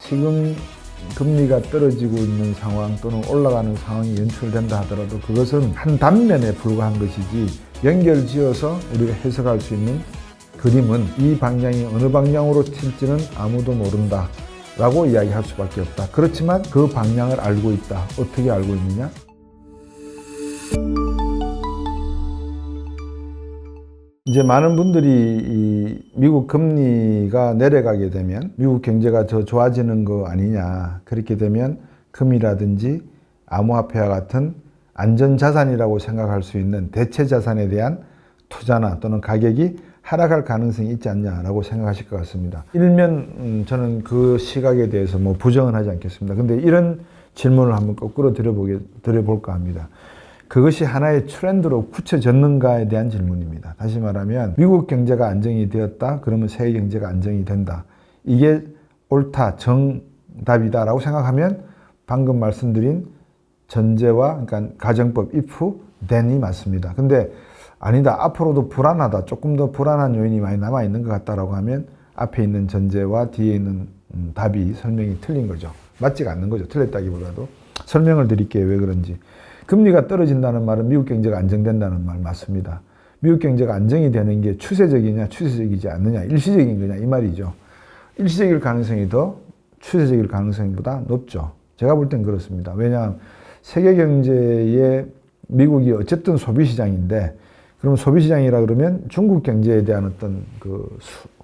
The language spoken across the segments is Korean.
지금 금리가 떨어지고 있는 상황 또는 올라가는 상황이 연출된다 하더라도 그것은 한 단면에 불과한 것이지 연결지어서 우리가 해석할 수 있는 그림은 이 방향이 어느 방향으로 튈지는 아무도 모른다 라고 이야기할 수밖에 없다. 그렇지만 그 방향을 알고 있다. 어떻게 알고 있느냐? 이제 많은 분들이 이 미국 금리가 내려가게 되면 미국 경제가 더 좋아지는 거 아니냐. 그렇게 되면 금이라든지 암호화폐와 같은 안전자산이라고 생각할 수 있는 대체 자산에 대한 투자나 또는 가격이 하락할 가능성이 있지 않냐라고 생각하실 것 같습니다. 일면 저는 그 시각에 대해서 부정은 하지 않겠습니다. 근데 이런 질문을 한번 거꾸로 드려볼까 합니다. 그것이 하나의 트렌드로 굳혀졌는가에 대한 질문입니다. 다시 말하면 미국 경제가 안정이 되었다. 그러면 세계 경제가 안정이 된다. 이게 옳다, 정답이다라고 생각하면 방금 말씀드린 전제와 그러니까 가정법 if, then이 맞습니다. 근데 아니다. 앞으로도 불안하다. 조금 더 불안한 요인이 많이 남아있는 것 같다라고 하면 앞에 있는 전제와 뒤에 있는 답이 설명이 틀린 거죠. 맞지가 않는 거죠. 틀렸다기보다도. 설명을 드릴게요. 왜 그런지. 금리가 떨어진다는 말은 미국 경제가 안정된다는 말 맞습니다. 미국 경제가 안정이 되는 게 추세적이냐 추세적이지 않느냐 일시적인 거냐 이 말이죠. 일시적일 가능성이 더 추세적일 가능성보다 높죠. 제가 볼 땐 그렇습니다. 왜냐하면 세계 경제에 미국이 어쨌든 소비시장인데 그럼 소비시장이라 그러면 중국 경제에 대한 어떤 그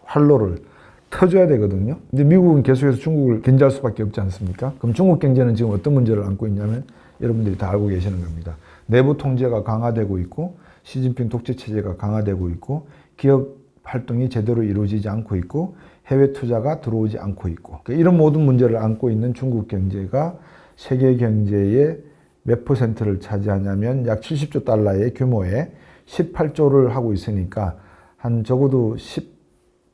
활로를 터줘야 되거든요. 근데 미국은 계속해서 중국을 견제할 수밖에 없지 않습니까? 그럼 중국 경제는 지금 어떤 문제를 안고 있냐면 여러분들이 다 알고 계시는 겁니다. 내부 통제가 강화되고 있고 시진핑 독재 체제가 강화되고 있고 기업 활동이 제대로 이루어지지 않고 있고 해외 투자가 들어오지 않고 있고 이런 모든 문제를 안고 있는 중국 경제가 세계 경제의 몇 퍼센트를 차지하냐면 약 70조 달러의 규모의 18조를 하고 있으니까 한 적어도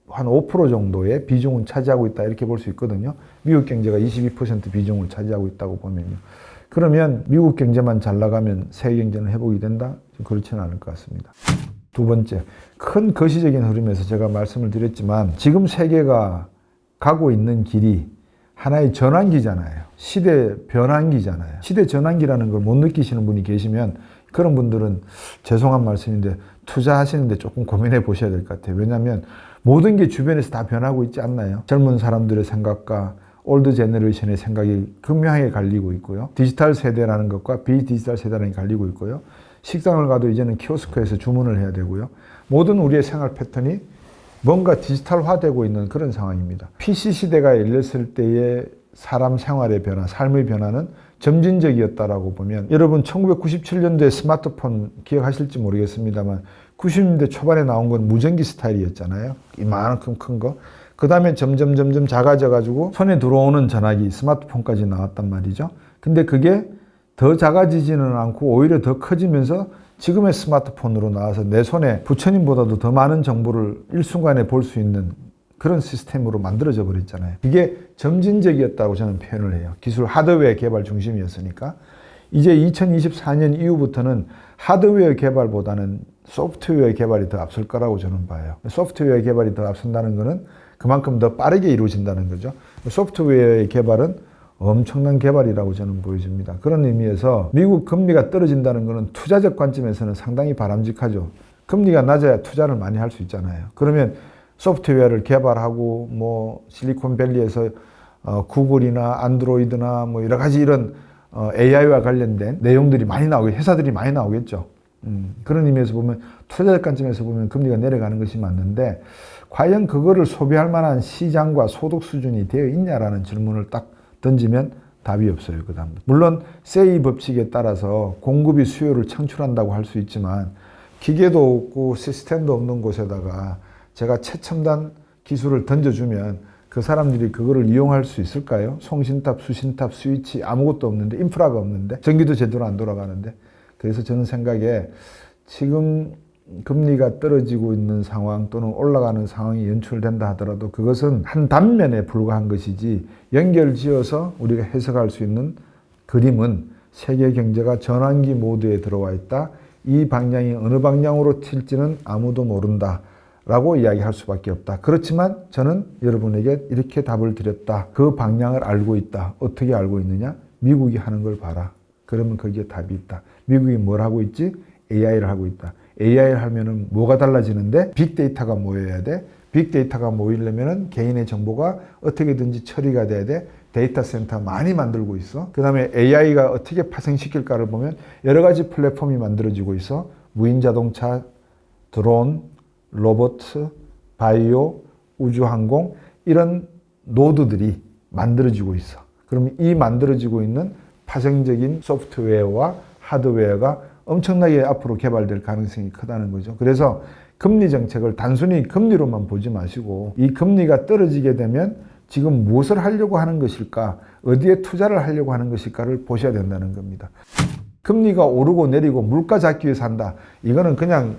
한 5% 정도의 비중은 차지하고 있다 이렇게 볼 수 있거든요. 미국 경제가 22% 비중을 차지하고 있다고 보면요. 그러면 미국 경제만 잘 나가면 세계 경제는 회복이 된다? 그렇지는 않을 것 같습니다. 두 번째, 큰 거시적인 흐름에서 제가 말씀을 드렸지만 지금 세계가 가고 있는 길이 하나의 전환기잖아요. 시대 변환기잖아요. 시대 전환기라는 걸 못 느끼시는 분이 계시면 그런 분들은 죄송한 말씀인데 투자하시는데 조금 고민해 보셔야 될 것 같아요. 왜냐하면 모든 게 주변에서 다 변하고 있지 않나요? 젊은 사람들의 생각과 올드 제너레이션의 생각이 극명하게 갈리고 있고요. 디지털 세대라는 것과 비디지털 세대라는 게 갈리고 있고요. 식당을 가도 이제는 키오스크에서 주문을 해야 되고요. 모든 우리의 생활 패턴이 뭔가 디지털화되고 있는 그런 상황입니다. PC 시대가 열렸을 때의 사람 생활의 변화, 삶의 변화는 점진적이었다라고 보면 여러분 1997년도에 스마트폰 기억하실지 모르겠습니다만 90년대 초반에 나온 건 무전기 스타일이었잖아요. 이만큼 큰 거. 그 다음에 점점 작아져가지고 손에 들어오는 전화기, 스마트폰까지 나왔단 말이죠. 근데 그게 더 작아지지는 않고 오히려 더 커지면서 지금의 스마트폰으로 나와서 내 손에 부처님보다도 더 많은 정보를 일순간에 볼 수 있는 그런 시스템으로 만들어져 버렸잖아요. 이게 점진적이었다고 저는 표현을 해요. 기술 하드웨어 개발 중심이었으니까. 이제 2024년 이후부터는 하드웨어 개발보다는 소프트웨어 개발이 더 앞설 거라고 저는 봐요. 소프트웨어 개발이 더 앞선다는 것은 그만큼 더 빠르게 이루어진다는 거죠. 소프트웨어의 개발은 엄청난 개발이라고 저는 보여집니다. 그런 의미에서 미국 금리가 떨어진다는 것은 투자적 관점에서는 상당히 바람직하죠. 금리가 낮아야 투자를 많이 할 수 있잖아요. 그러면 소프트웨어를 개발하고 실리콘밸리에서 구글이나 안드로이드나 여러 가지 이런 AI와 관련된 내용들이 많이 나오고 회사들이 많이 나오겠죠. 그런 의미에서 보면 투자적 관점에서 보면 금리가 내려가는 것이 맞는데 과연 그거를 소비할 만한 시장과 소득 수준이 되어 있냐라는 질문을 딱 던지면 답이 없어요. 그 다음 물론 세이 법칙에 따라서 공급이 수요를 창출한다고 할 수 있지만 기계도 없고 시스템도 없는 곳에다가 제가 최첨단 기술을 던져주면 그 사람들이 그거를 이용할 수 있을까요? 송신탑, 수신탑, 스위치 아무것도 없는데 인프라가 없는데 전기도 제대로 안 돌아가는데 그래서 저는 생각에 지금 금리가 떨어지고 있는 상황 또는 올라가는 상황이 연출된다 하더라도 그것은 한 단면에 불과한 것이지 연결지어서 우리가 해석할 수 있는 그림은 세계 경제가 전환기 모드에 들어와 있다. 이 방향이 어느 방향으로 튈지는 아무도 모른다. 라고 이야기할 수밖에 없다. 그렇지만 저는 여러분에게 이렇게 답을 드렸다. 그 방향을 알고 있다. 어떻게 알고 있느냐? 미국이 하는 걸 봐라. 그러면 거기에 답이 있다. 미국이 뭘 하고 있지? AI를 하고 있다. AI를 하면은 뭐가 달라지는데? 빅데이터가 모여야 돼. 빅데이터가 모이려면은 개인의 정보가 어떻게든지 처리가 돼야 돼. 데이터 센터 많이 만들고 있어. 그 다음에 AI가 어떻게 파생시킬까를 보면 여러 가지 플랫폼이 만들어지고 있어. 무인자동차, 드론, 로봇, 바이오, 우주항공 이런 노드들이 만들어지고 있어. 그럼 이 만들어지고 있는 파생적인 소프트웨어와 하드웨어가 엄청나게 앞으로 개발될 가능성이 크다는 거죠. 그래서 금리 정책을 단순히 금리로만 보지 마시고 이 금리가 떨어지게 되면 지금 무엇을 하려고 하는 것일까? 어디에 투자를 하려고 하는 것일까를 보셔야 된다는 겁니다. 금리가 오르고 내리고 물가 잡기 위해서 한다. 이거는 그냥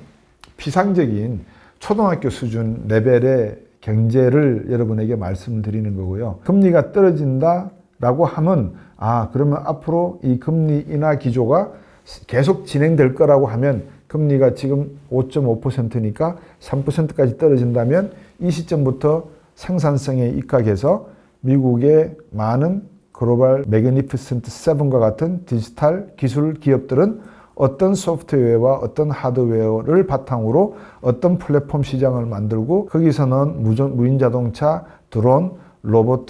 피상적인 초등학교 수준 레벨의 경제를 여러분에게 말씀드리는 거고요. 금리가 떨어진다라고 하면 그러면 앞으로 이 금리 인하 기조가 계속 진행될 거라고 하면 금리가 지금 5.5%니까 3%까지 떨어진다면 이 시점부터 생산성에 입각해서 미국의 많은 글로벌 매그니피센트 7과 같은 디지털 기술 기업들은 어떤 소프트웨어와 어떤 하드웨어를 바탕으로 어떤 플랫폼 시장을 만들고 거기서는 무인자동차, 드론, 로봇,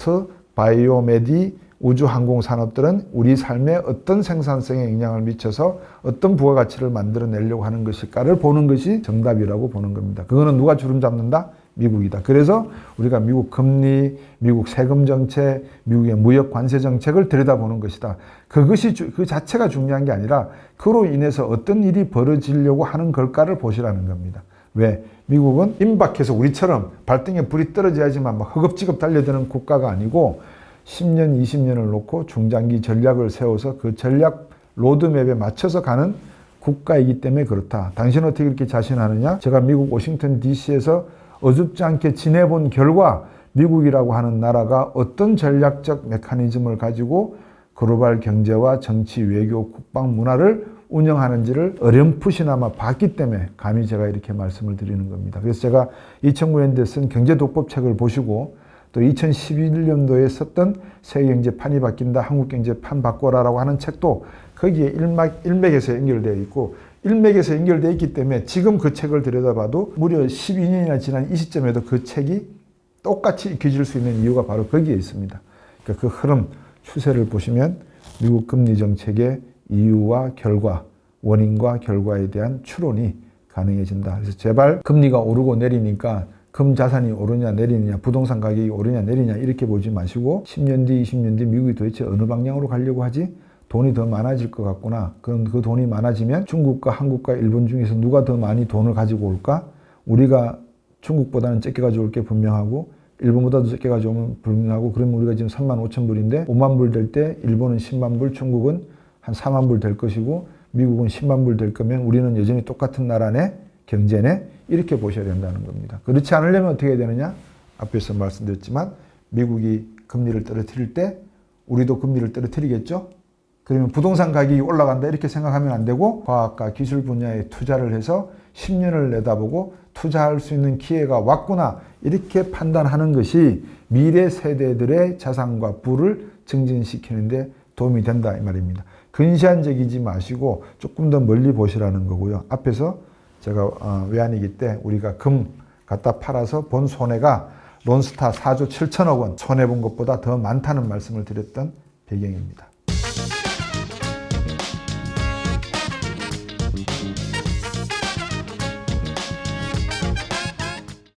바이오메디, 우주항공 산업들은 우리 삶에 어떤 생산성에 영향을 미쳐서 어떤 부가가치를 만들어내려고 하는 것일까를 보는 것이 정답이라고 보는 겁니다. 그거는 누가 주름 잡는다? 미국이다. 그래서 우리가 미국 금리, 미국 세금 정책, 미국의 무역 관세 정책을 들여다보는 것이다. 그것이 그 자체가 중요한 게 아니라 그로 인해서 어떤 일이 벌어지려고 하는 걸까를 보시라는 겁니다. 왜? 미국은 임박해서 우리처럼 발등에 불이 떨어져야지만 막 허겁지겁 달려드는 국가가 아니고 10년, 20년을 놓고 중장기 전략을 세워서 그 전략 로드맵에 맞춰서 가는 국가이기 때문에 그렇다. 당신은 어떻게 그렇게 자신하느냐? 제가 미국 워싱턴 DC에서 어줍지 않게 지내본 결과 미국이라고 하는 나라가 어떤 전략적 메커니즘을 가지고 글로벌 경제와 정치, 외교, 국방, 문화를 운영하는지를 어렴풋이나마 봤기 때문에 감히 제가 이렇게 말씀을 드리는 겁니다. 그래서 제가 2009년도에 쓴 경제독법책을 보시고 또 2011년도에 썼던 세계경제 판이 바뀐다, 한국경제 판 바꿔라라고 하는 책도 거기에 일맥에서 연결되어 있고 일맥에서 연결되어 있기 때문에 지금 그 책을 들여다봐도 무려 12년이나 지난 이 시점에도 그 책이 똑같이 익혀질 수 있는 이유가 바로 거기에 있습니다. 그러니까 그 흐름, 추세를 보시면 미국 금리 정책의 이유와 결과, 원인과 결과에 대한 추론이 가능해진다. 그래서 제발 금리가 오르고 내리니까 금 자산이 오르냐 내리느냐, 부동산 가격이 오르냐 내리냐 이렇게 보지 마시고 10년 뒤, 20년 뒤 미국이 도대체 어느 방향으로 가려고 하지? 돈이 더 많아질 것 같구나. 그럼 그 돈이 많아지면 중국과 한국과 일본 중에서 누가 더 많이 돈을 가지고 올까? 우리가 중국보다는 적게 가져올 게 분명하고 일본보다도 적게 가져오면 분명하고 그러면 우리가 지금 3만 5천 불인데 5만 불 될 때 일본은 10만 불, 중국은 한 4만 불 될 것이고 미국은 10만 불 될 거면 우리는 여전히 똑같은 나라네, 경제네 이렇게 보셔야 된다는 겁니다. 그렇지 않으려면 어떻게 해야 되느냐? 앞에서 말씀드렸지만 미국이 금리를 떨어뜨릴 때 우리도 금리를 떨어뜨리겠죠? 그러면 부동산 가격이 올라간다 이렇게 생각하면 안 되고 과학과 기술 분야에 투자를 해서 10년을 내다보고 투자할 수 있는 기회가 왔구나 이렇게 판단하는 것이 미래 세대들의 자산과 부를 증진시키는 데 도움이 된다 이 말입니다. 근시안적이지 마시고 조금 더 멀리 보시라는 거고요. 앞에서 제가 외환위기 때 우리가 금 갖다 팔아서 본 손해가 론스타 4조 7천억 원 손해본 것보다 더 많다는 말씀을 드렸던 배경입니다.